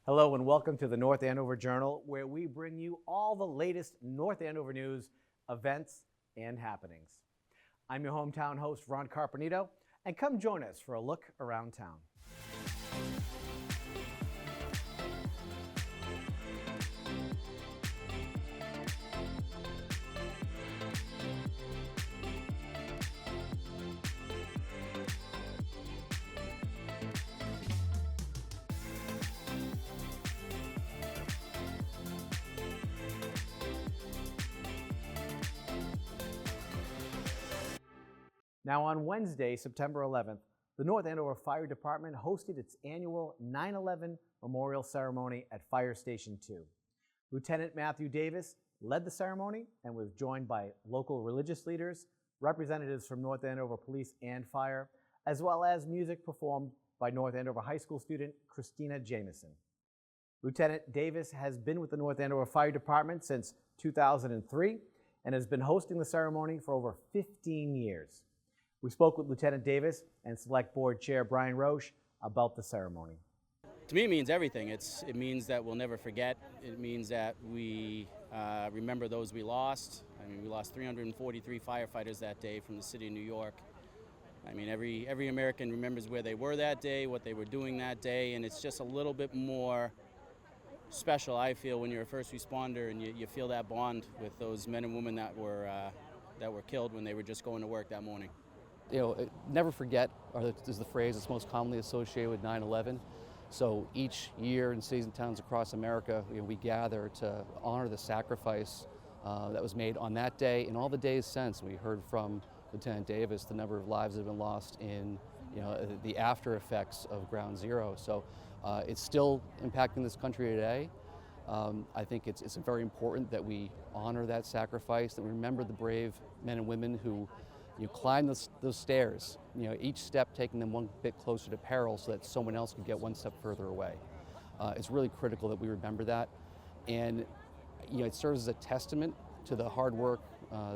Hello and welcome to the North Andover Journal, where we bring you all the latest North Andover news, events, and happenings. I'm your hometown host, Ron Carpenito, and come join us for a look around town. Now on Wednesday, September 11th, the North Andover Fire Department hosted its annual 9/11 Memorial Ceremony at Fire Station 2. Lieutenant Matthew Davis led the ceremony and was joined by local religious leaders, representatives from North Andover Police and Fire, as well as music performed by North Andover High School student Christina Jamison. Lieutenant Davis has been with the North Andover Fire Department since 2003 and has been hosting the ceremony for over 15 years. We spoke with Lieutenant Davis and Select Board Chair Brian Roche about the ceremony. To me, it means everything. It means that we'll never forget. It means that we remember those we lost. I mean, we lost 343 firefighters that day from the city of New York. I mean, every American remembers where they were that day, what they were doing that day, and it's just a little bit more special, I feel, when you're a first responder and you feel that bond with those men and women that were killed when they were just going to work that morning. Never forget is the phrase that's most commonly associated with 9/11. So each year in cities and towns across America, we gather to honor the sacrifice that was made on that day and all the days since. We heard from Lieutenant Davis the number of lives that have been lost in the after effects of Ground Zero. So it's still impacting this country today. I think it's very important that we honor that sacrifice, that we remember the brave men and women who climb those stairs, each step taking them one bit closer to peril so that someone else could get one step further away. It's really critical that we remember that. And it serves as a testament to the hard work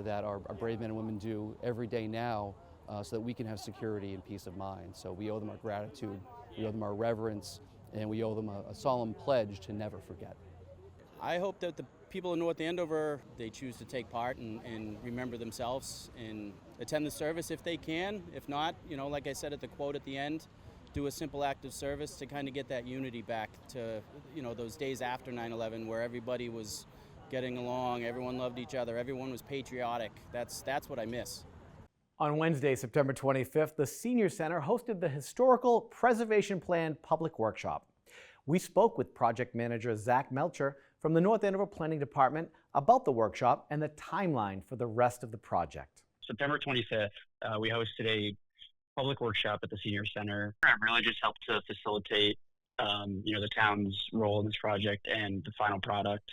that our brave men and women do every day now so that we can have security and peace of mind. So we owe them our gratitude, we owe them our reverence, and we owe them a solemn pledge to never forget. I hope that the people in North Andover, they choose to take part and remember themselves and attend the service if they can. If not, like I said at the quote at the end, do a simple act of service to kind of get that unity back to, those days after 9/11 where everybody was getting along, everyone loved each other, everyone was patriotic. That's what I miss. On Wednesday, September 25th, the Senior Center hosted the Historical Preservation Plan Public Workshop. We spoke with project manager Zach Melcher from the North Andover Planning Department about the workshop and the timeline for the rest of the project. September 25th, we hosted a public workshop at the Senior Center. It really just helped to facilitate, the town's role in this project and the final product.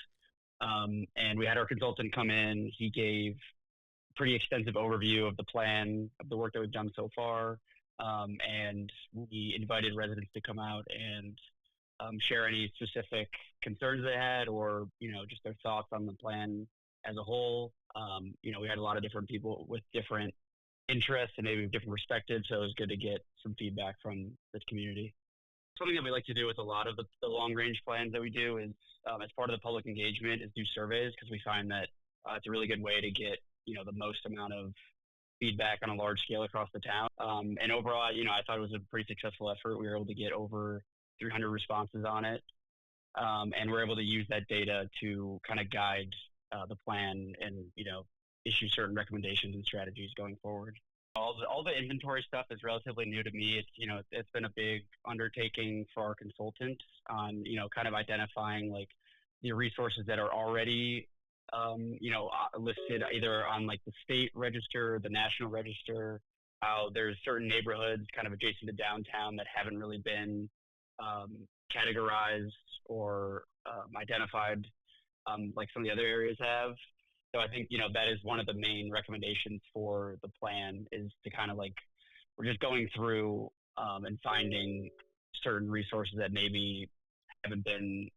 And we had our consultant come in. He gave a pretty extensive overview of the plan, of the work that we've done so far. And we invited residents to come out and share any specific concerns they had or, just their thoughts on the plan as a whole. We had a lot of different people with different interests and maybe different perspectives, so it was good to get some feedback from the community. Something that we like to do with a lot of the long-range plans that we do is, as part of the public engagement, is do surveys, because we find that it's a really good way to get, the most amount of feedback on a large scale across the town. And overall, I thought it was a pretty successful effort. We were able to get over 300 responses on it. And we're able to use that data to kind of guide the plan and, issue certain recommendations and strategies going forward. All the inventory stuff is relatively new to me. It's been a big undertaking for our consultants on, kind of identifying like the resources that are already, listed either on like the state register, the national register. There's certain neighborhoods kind of adjacent to downtown that haven't really been categorized or identified like some of the other areas have. So I think, that is one of the main recommendations for the plan, is to kind of like, we're just going through and finding certain resources that maybe haven't been,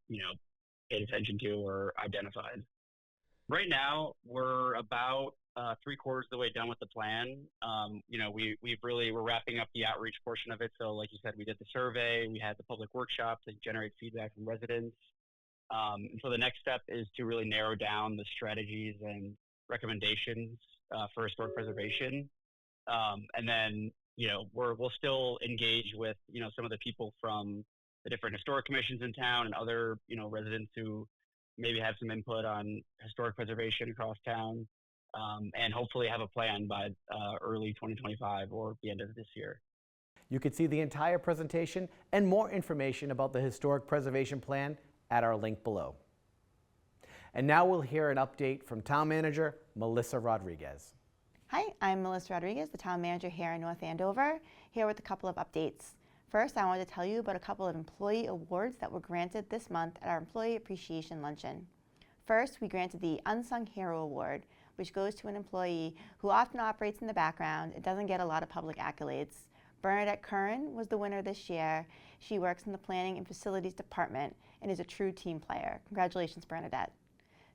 paid attention to or identified. Right now, we're about 3/4 of the way done with the plan. We're wrapping up the outreach portion of it. So, like you said, we did the survey, we had the public workshop to generate feedback from residents. And so the next step is to really narrow down the strategies and recommendations for historic preservation. And then, we'll still engage with, some of the people from the different historic commissions in town and other, residents who maybe have some input on historic preservation across town, and hopefully have a plan by early 2025 or the end of this year. You can see the entire presentation and more information about the Historic Preservation Plan at our link below. And now we'll hear an update from Town Manager Melissa Rodriguez. Hi, I'm Melissa Rodriguez, the Town Manager here in North Andover, here with a couple of updates. First, I wanted to tell you about a couple of employee awards that were granted this month at our Employee Appreciation Luncheon. First, we granted the Unsung Hero Award, which goes to an employee who often operates in the background and doesn't get a lot of public accolades. Bernadette Curran was the winner this year. She works in the Planning and Facilities Department and is a true team player. Congratulations, Bernadette.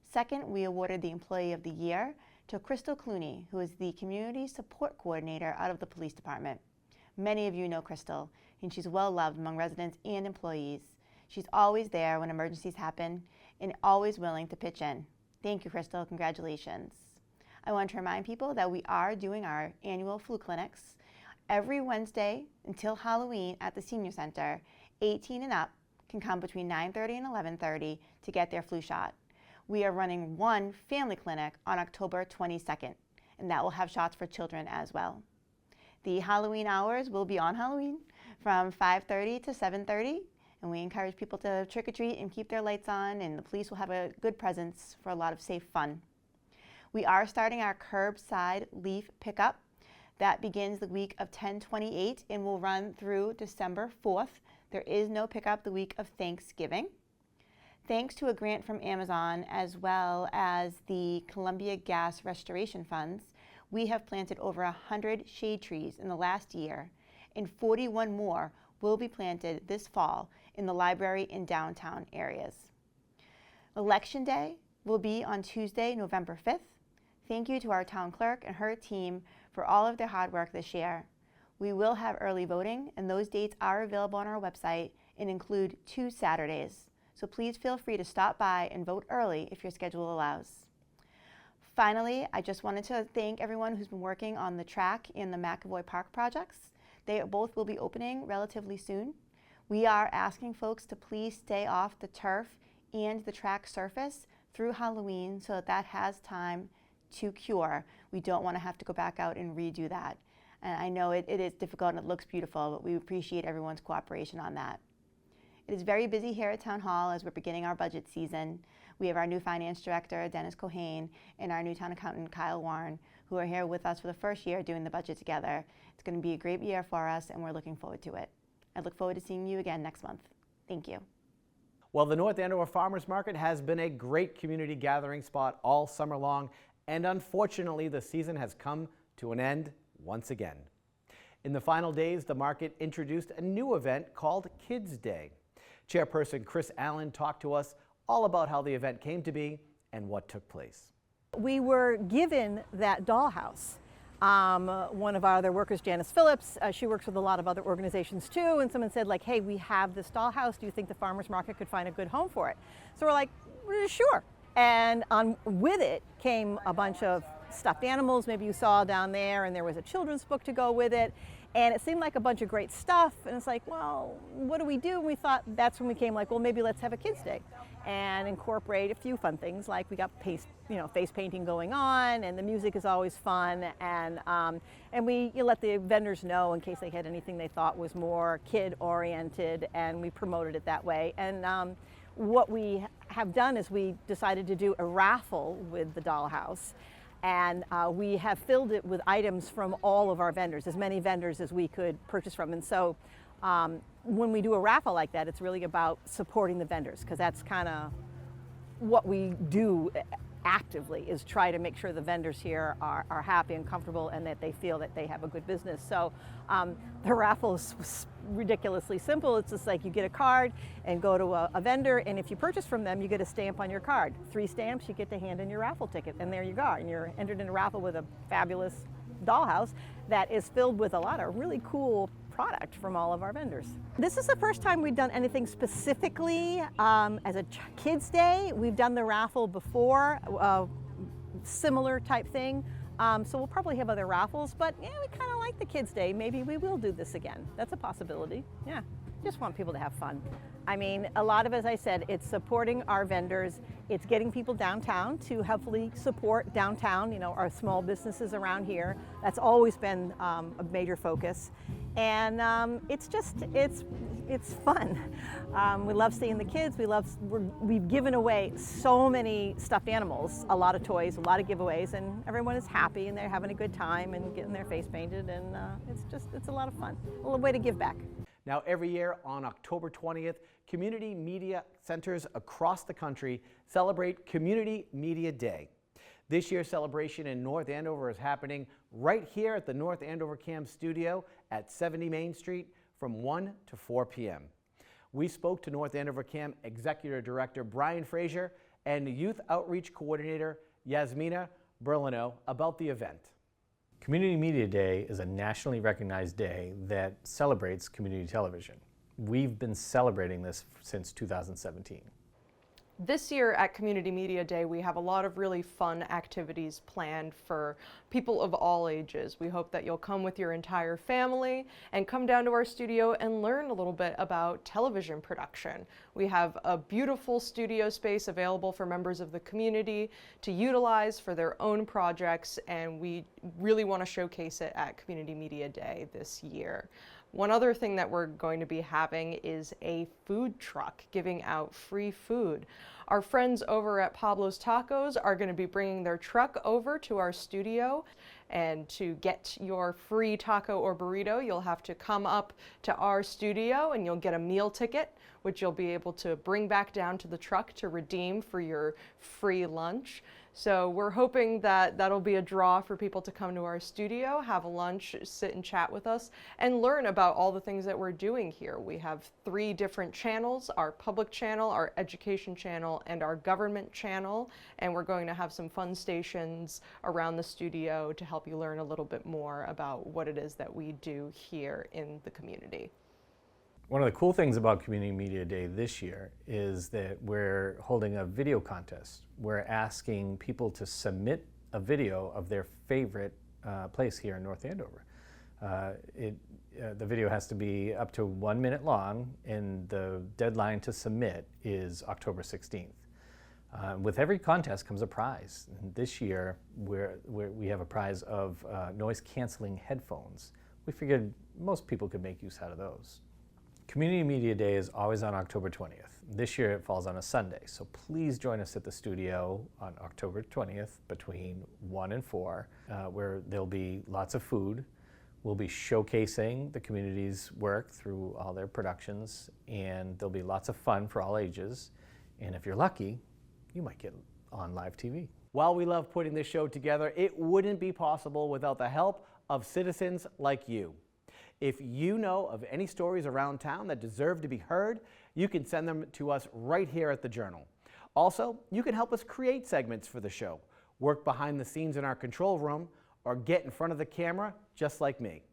Second, we awarded the Employee of the Year to Crystal Clooney, who is the Community Support Coordinator out of the Police Department. Many of you know Crystal, and she's well loved among residents and employees. She's always there when emergencies happen and always willing to pitch in. Thank you, Crystal. Congratulations. I want to remind people that we are doing our annual flu clinics every Wednesday until Halloween at the Senior Center. 18 and up can come between 9:30 and 11:30 to get their flu shot. We are running one family clinic on October 22nd, and that will have shots for children as well. The Halloween hours will be on Halloween from 5:30 to 7:30, and we encourage people to trick or treat and keep their lights on, and the police will have a good presence for a lot of safe fun. We are starting our curbside leaf pickup. That begins the week of 10/28 and will run through December 4th. There is no pickup the week of Thanksgiving. Thanks to a grant from Amazon as well as the Columbia Gas Restoration Funds, we have planted over 100 shade trees in the last year, and 41 more will be planted this fall in the library and downtown areas. Election Day will be on Tuesday, November 5th. Thank you to our town clerk and her team for all of their hard work this year. We will have early voting, and those dates are available on our website and include 2 Saturdays. So please feel free to stop by and vote early if your schedule allows. Finally, I just wanted to thank everyone who's been working on the track and the McAvoy Park projects. They both will be opening relatively soon. We are asking folks to please stay off the turf and the track surface through Halloween so that has time to cure. We don't want to have to go back out and redo that. And I know it is difficult and it looks beautiful, but we appreciate everyone's cooperation on that. It is very busy here at Town Hall as we're beginning our budget season. We have our new finance director, Dennis Cohane, and our new town accountant, Kyle Warren, who are here with us for the first year doing the budget together. It's going to be a great year for us, and we're looking forward to it. I look forward to seeing you again next month. Thank you. Well, the North Andover Farmers Market has been a great community gathering spot all summer long, and unfortunately, the season has come to an end once again. In the final days, the market introduced a new event called Kids Day. Chairperson Chris Allen talked to us all about how the event came to be and what took place. We were given that dollhouse. One of our other workers, Janice Phillips, she works with a lot of other organizations too, and someone said like, hey, we have this dollhouse. Do you think the farmers market could find a good home for it? So we're like, sure. And with it came a bunch of stuffed animals, maybe you saw down there, and there was a children's book to go with it. And it seemed like a bunch of great stuff, and it's like, well, what do we do? And we thought that's when we came like, well, maybe let's have a kids' day and incorporate a few fun things, like we got face painting going on, and the music is always fun, and we let the vendors know in case they had anything they thought was more kid-oriented, and we promoted it that way. And what we have done is we decided to do a raffle with the dollhouse. And we have filled it with items from all of our vendors, as many vendors as we could purchase from. And so when we do a raffle like that, it's really about supporting the vendors, because that's kind of what we do actively is try to make sure the vendors here are happy and comfortable and that they feel that they have a good business. So the raffle is ridiculously simple. It's just like you get a card and go to a vendor, and if you purchase from them, you get a stamp on your card. 3 stamps, you get to hand in your raffle ticket, and there you go. And you're entered in a raffle with a fabulous dollhouse that is filled with a lot of really cool product from all of our vendors. This is the first time we've done anything specifically as a Kids Day. We've done the raffle before, similar type thing. So we'll probably have other raffles, but yeah, we kind of like the Kids Day. Maybe we will do this again. That's a possibility. Yeah, just want people to have fun. I mean, a lot of, as I said, it's supporting our vendors. It's getting people downtown to hopefully support downtown, you know, our small businesses around here. That's always been a major focus. And it's fun. We love seeing the kids. We've given away so many stuffed animals, a lot of toys, a lot of giveaways, and everyone is happy and they're having a good time and getting their face painted, and it's a lot of fun. A little way to give back. Now, every year on October 20th, community media centers across the country celebrate Community Media Day. This year's celebration in North Andover is happening right here at the North Andover Cam studio at 70 Main Street from 1 to 4 p.m. We spoke to North Andover Cam Executive Director Brian Frazier and Youth Outreach Coordinator Yasmina Berlino about the event. Community Media Day is a nationally recognized day that celebrates community television. We've been celebrating this since 2017. This year at Community Media Day, we have a lot of really fun activities planned for people of all ages. We hope that you'll come with your entire family and come down to our studio and learn a little bit about television production. We have a beautiful studio space available for members of the community to utilize for their own projects, and we really want to showcase it at Community Media Day this year. One other thing that we're going to be having is a food truck giving out free food. Our friends over at Pablo's Tacos are going to be bringing their truck over to our studio, and to get your free taco or burrito, you'll have to come up to our studio and you'll get a meal ticket, which you'll be able to bring back down to the truck to redeem for your free lunch. So we're hoping that that'll be a draw for people to come to our studio, have a lunch, sit and chat with us, and learn about all the things that we're doing here. We have 3 different channels: our public channel, our education channel, and our government channel. And we're going to have some fun stations around the studio to help you learn a little bit more about what it is that we do here in the community. One of the cool things about Community Media Day this year is that we're holding a video contest. We're asking people to submit a video of their favorite place here in North Andover. The video has to be up to 1 minute long, and the deadline to submit is October 16th. With every contest comes a prize. And this year we have a prize of noise-canceling headphones. We figured most people could make use out of those. Community Media Day is always on October 20th. This year it falls on a Sunday, so please join us at the studio on October 20th between 1 and 4, where there'll be lots of food. We'll be showcasing the community's work through all their productions, and there'll be lots of fun for all ages. And if you're lucky, you might get on live TV. While we love putting this show together, it wouldn't be possible without the help of citizens like you. If you know of any stories around town that deserve to be heard, you can send them to us right here at the Journal. Also, you can help us create segments for the show, work behind the scenes in our control room, or get in front of the camera just like me.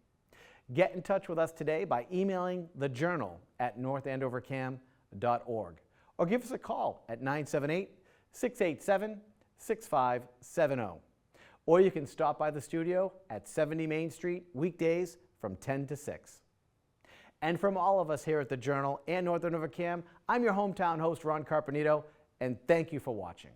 Get in touch with us today by emailing thejournal@northandovercam.org, or give us a call at 978-687-6570. Or you can stop by the studio at 70 Main Street weekdays from 10 to 6. And from all of us here at the Journal and North Andover Cam, I'm your hometown host, Ron Carpenito, and thank you for watching.